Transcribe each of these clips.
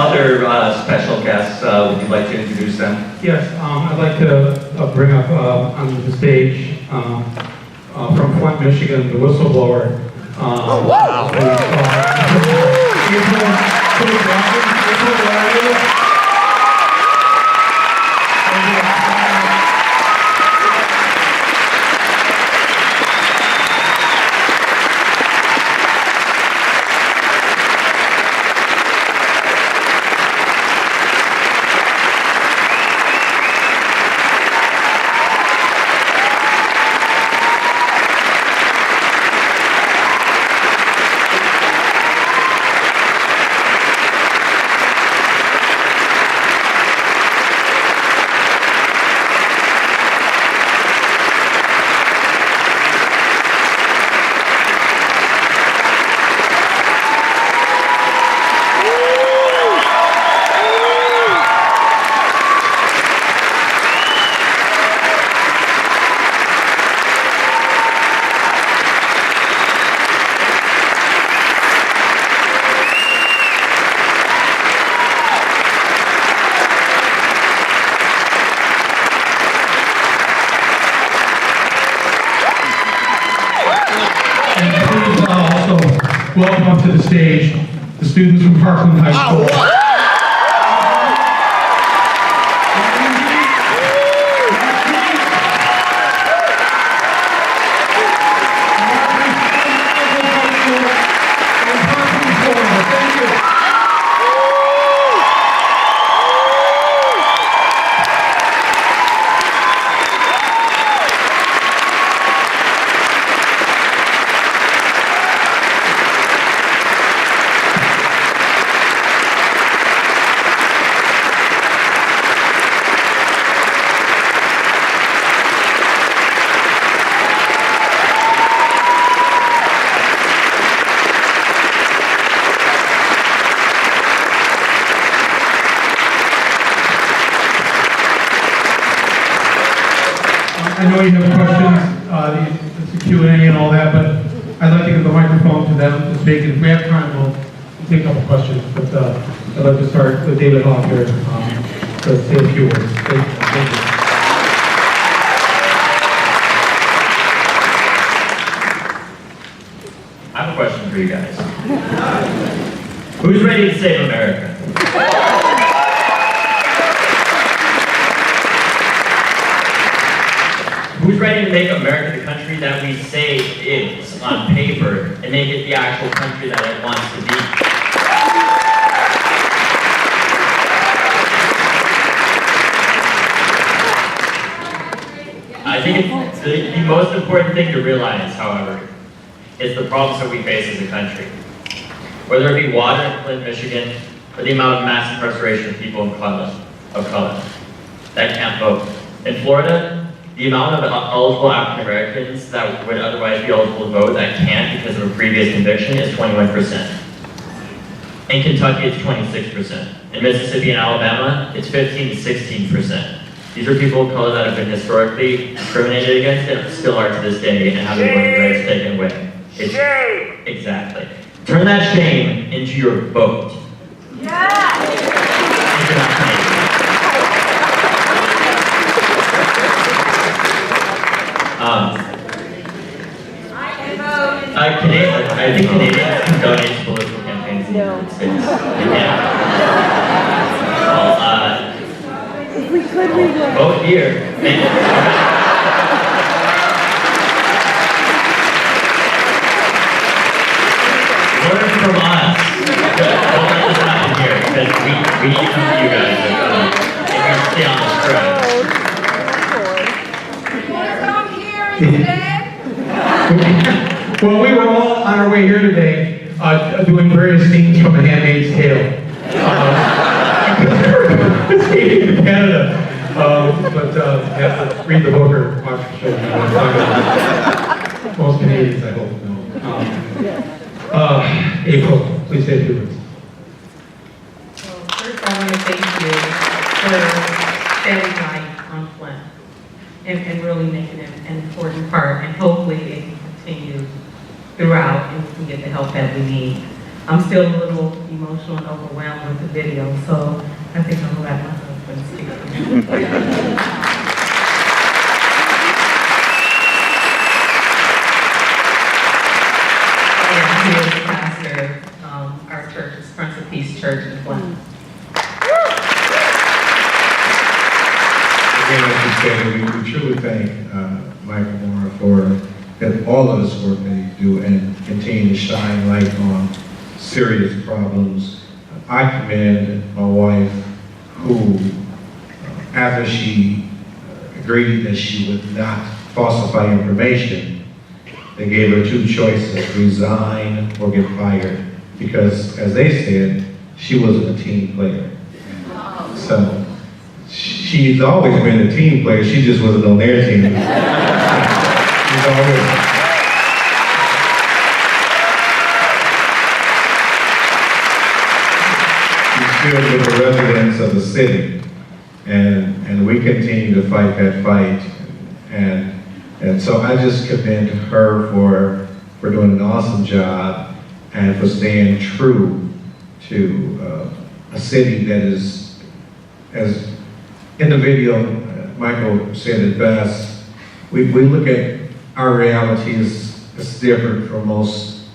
other special guests, would you like to introduce them? Yes, I'd like to bring up onto the stage from Flint, Michigan, the whistleblower. Oh, wow. Welcome up to the stage, the students from Parkland High School. I know you have questions, it's a Q&A and all that, but I'd like to give the microphone to them to speak. And if we have time, we'll take a couple questions. But I'd like to start with David Hoff here to say a few words. Thank you. I have a question for you guys. Who's ready to save America? Who's ready to make America the country that we say it is on paper and make it the actual country that it wants to be? I think it's the most important thing to realize, however, is the problems that we face as a country. Whether it be water in Flint, Michigan, or the amount of mass incarceration of people of color that can't vote. In Florida, the amount of eligible African Americans that would otherwise be eligible to vote that can't because of a previous conviction is 21%. In Kentucky, it's 26%. In Mississippi and Alabama, it's 15 to 16%. These are people of color that have been historically discriminated against and still are to this day and have their voting rights taken away. It's shame! Exactly. Turn that shame into your vote. Yeah! I think Canadians can donate to political campaigns in the United States. If we could read that. Vote here. Learn from us. Don't let this happen here, because we need to come to you guys if we stay on this track. Well, we were all on our way here today doing various scenes from A Handmaid's Tale. Escaping to Canada. But you have to read the book or watch the show. Most Canadians, I hope, know. April, please say a few words. Well, first I want to thank you for shedding light on Flint and really making it an important part, and hopefully it can continue throughout and we can get the help that we need. I'm still a little emotional and overwhelmed with the video, so I think I'm gonna let my husband speak. And he is the pastor, our church is Prince of Peace Church in Flint. Again, as you said, we truly thank Michael Moore for all of his work that he do and continue to shine light on serious problems. I commend my wife who, after she agreed that she would not falsify information, they gave her two choices, resign or get fired. Because as they said, she wasn't a team player. So she's always been a team player, she just wasn't on their team. She's always. She's still with the residents of the city. And we continue to fight that fight. And so I just commend her for doing an awesome job and for staying true to a city that is, as in the video, Michael said it best, we look at our reality as different from most,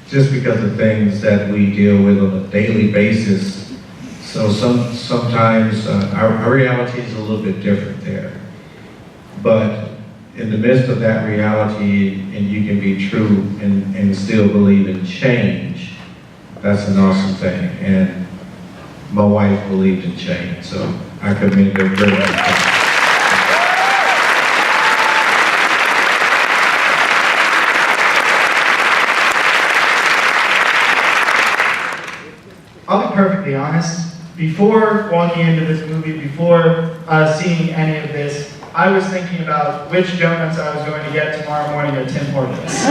just because of things that we deal with on a daily basis. So sometimes our reality is a little bit different there. But in the midst of that reality, and you can be true and still believe in change, that's an awesome thing. And my wife believed in change, so I commend her very much. I'll be perfectly honest. Before walking into this movie, before seeing any of this, I was thinking about which donuts I was going to get tomorrow morning at Tim Hortons.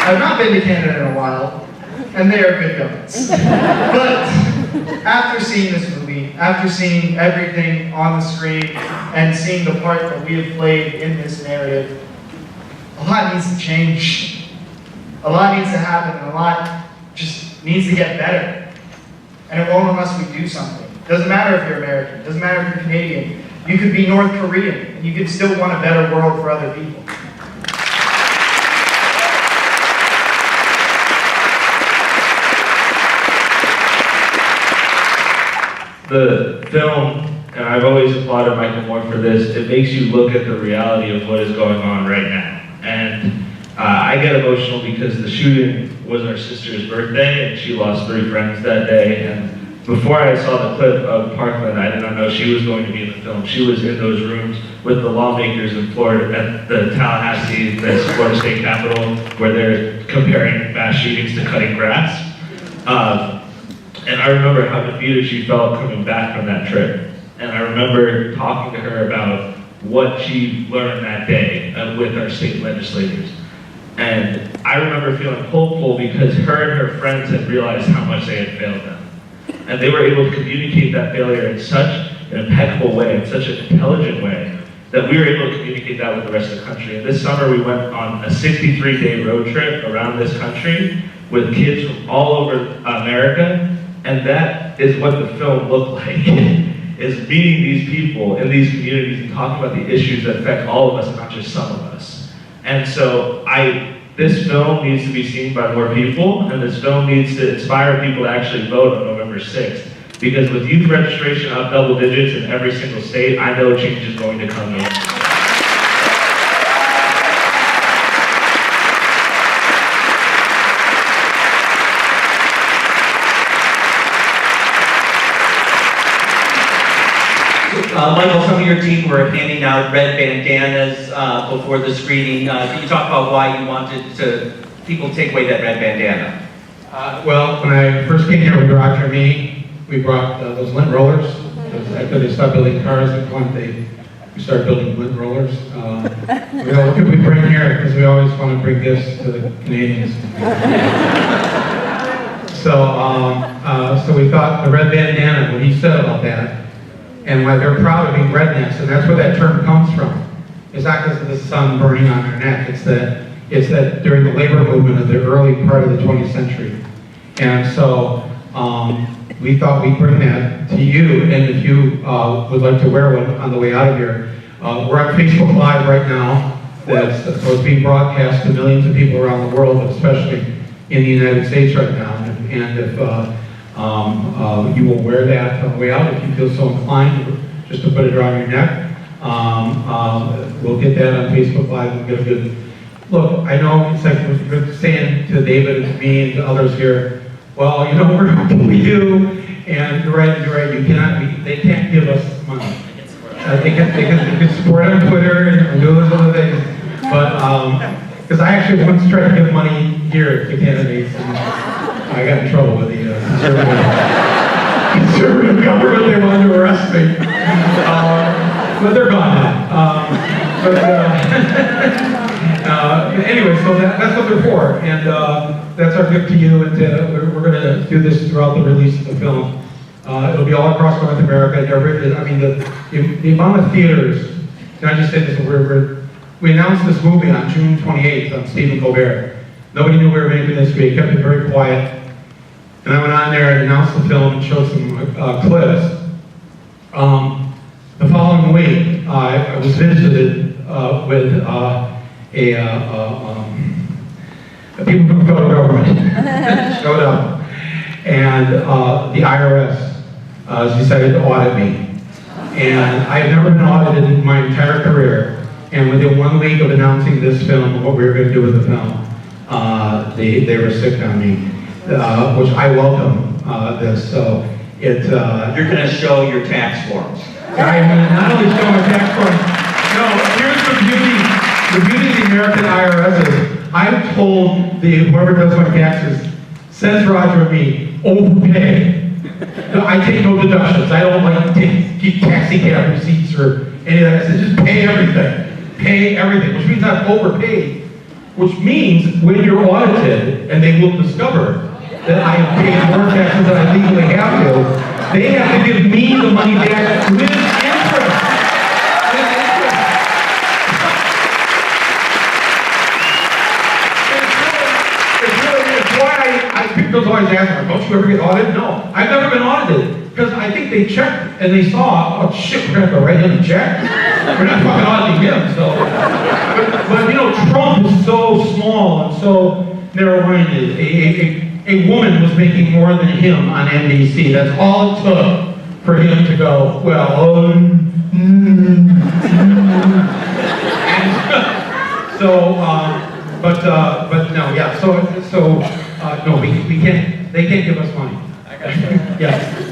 I've not been to Canada in a while, and they are good donuts. But after seeing this movie, after seeing everything on the screen, and seeing the part that we have played in this narrative, a lot needs to change. A lot needs to happen, and a lot just needs to get better. And it won't unless we do something. Doesn't matter if you're American, doesn't matter if you're Canadian. You could be North Korean, and you could still want a better world for other people. The film, and I've always applauded Michael Moore for this, it makes you look at the reality of what is going on right now. And I get emotional because the shooting was our sister's birthday, and she lost 3 friends that day. And before I saw the clip of Parkland, I did not know she was going to be in the film. She was in those rooms with the lawmakers in Florida, at the Tallahassee, the Florida State Capitol, where they're comparing mass shootings to cutting grass. And I remember how defeated she felt coming back from that trip. And I remember talking to her about what she learned that day with our state legislators. And I remember feeling hopeful because her and her friends had realized how much they had failed them. And they were able to communicate that failure in such an impeccable way, in such an intelligent way, that we were able to communicate that with the rest of the country. And this summer we went on a 63-day road trip around this country with kids from all over America. And that is what the film looked like, is meeting these people in these communities and talking about the issues that affect all of us, not just some of us. And so this film needs to be seen by more people, and this film needs to inspire people to actually vote on November 6th. Because with youth registration up double digits in every single state, I know change is going to come in. Michael, some of your team were handing out red bandanas before the screening. Can you talk about why you wanted people to take away that red bandana? Well, when I first came here with Roger and me, we brought those lint rollers. After they stopped building cars in Flint, we started building lint rollers. We go, what can we bring here? Because we always want to bring gifts to the Canadians. So we thought the red bandana, what he said about that, and why they're proud of being rednecks, and that's where that term comes from. It's not because of the sun burning on their neck, it's that It's that during the labor movement of the early part of the 20th century. And so we thought we'd bring that to you, and if you would like to wear one on the way out of here, we're on Facebook Live right now. So it's being broadcast to millions of people around the world, but especially in the United States right now. And if you will wear that on the way out, if you feel so inclined, just to put it around your neck, we'll get that on Facebook Live. We'll get a good look. I know it's like we're saying to David and to me and to others here, well, you know, what can we do? And you're right, you cannot, they can't give us money. They can support on Twitter and do those other things. But, because I actually once tried to give money here to candidates, and I got in trouble with the conservative government. They wanted to arrest me. But they're gone now. Anyway, so that's what they're for. And that's our gift to you. And we're going to do this throughout the release of the film. It'll be all across North America. I mean, the amount of theaters, can I just say this? We announced this movie on June 28th on Stephen Colbert. Nobody knew we were making this. We kept it very quiet. And I went on there and announced the film and showed some clips. The following week, I was visited with people from the federal government showed up. And the IRS decided to audit me. And I had never been audited in my entire career. And within 1 week of announcing this film and what we were going to do with the film, they were sick on me, which I welcome this. So it. You're going to show your tax forms. I mean, not only show my tax forms. No, here's the beauty. The beauty of the American IRS is I've told whoever does my taxes, sends Roger and me, overpay. No, I take no deductions. I don't like to keep taxi cab receipts or any of that. I said, just pay everything. Pay everything, which means I've overpaid. Which means when you're audited, and they will discover that I have paid more taxes than I legally have to, they have to give me the money back with interest. It's why people always ask me, don't you ever get audited? No, I've never been audited. Because I think they checked and they saw, oh shit, we're gonna go write him a check. We're not fucking auditing him, so. But you know, Trump is so small and so narrow-minded. A woman was making more than him on NBC. That's all it took for him to go, well, but no, yeah, no, we can't, they can't give us money. I got you. Yes.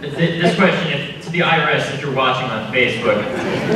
This question, to the IRS, if you're watching on Facebook,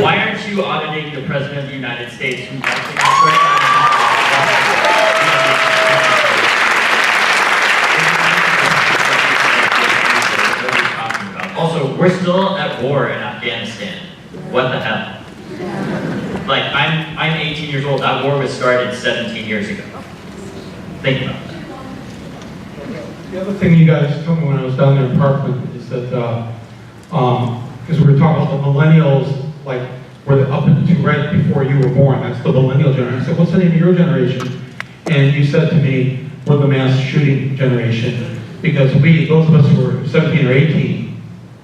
why aren't you auditing the President of the United States who Also, we're still at war in Afghanistan. What the hell? Like, I'm 18 years old. That war was started 17 years ago. Think about that. The other thing you guys told me when I was down there in Parkland is that, because we were talking about the millennials, like, were up into right before you were born. That's the millennial generation. I said, what's the name of your generation? And you said to me, we're the mass shooting generation. Because those of us who were 17 or 18,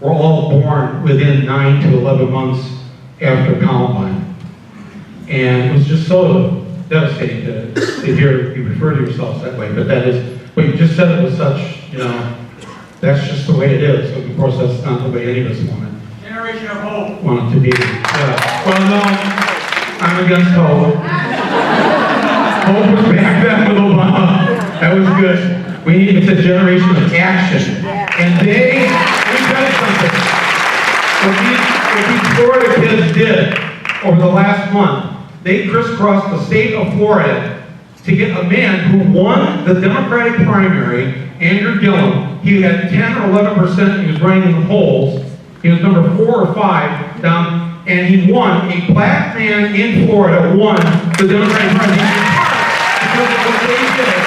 were all born within 9 to 11 months after Columbine. And it was just so devastating to hear you refer to yourselves that way. But that is, what you just said, it was such, you know, that's just the way it is. So of course, that's not the way any of us want it. Generation of hope. Want it to be. Yeah. Well, no, I'm against hope. Hope was back then with Obama. That was good. It's a generation of action. And let me tell you something. What these Florida kids did over the last month, they crisscrossed the state of Florida to get a man who won the Democratic primary, Andrew Gillum. He had 10 or 11%, he was running in the polls. He was number 4 or 5 down, and he won. A black man in Florida won the Democratic primary because of what they did.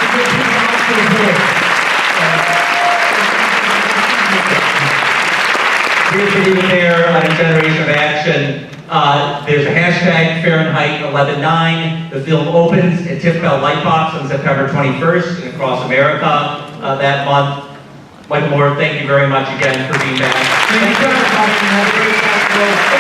Because he went out to the polls. Here's the there on a generation of action. There's a hashtag Fahrenheit 11/9. The film opens at Tiffbell Lightbox on September 21st and across America that month. Michael Moore, thank you very much again for being back. Thank you, guys. Have a great festival.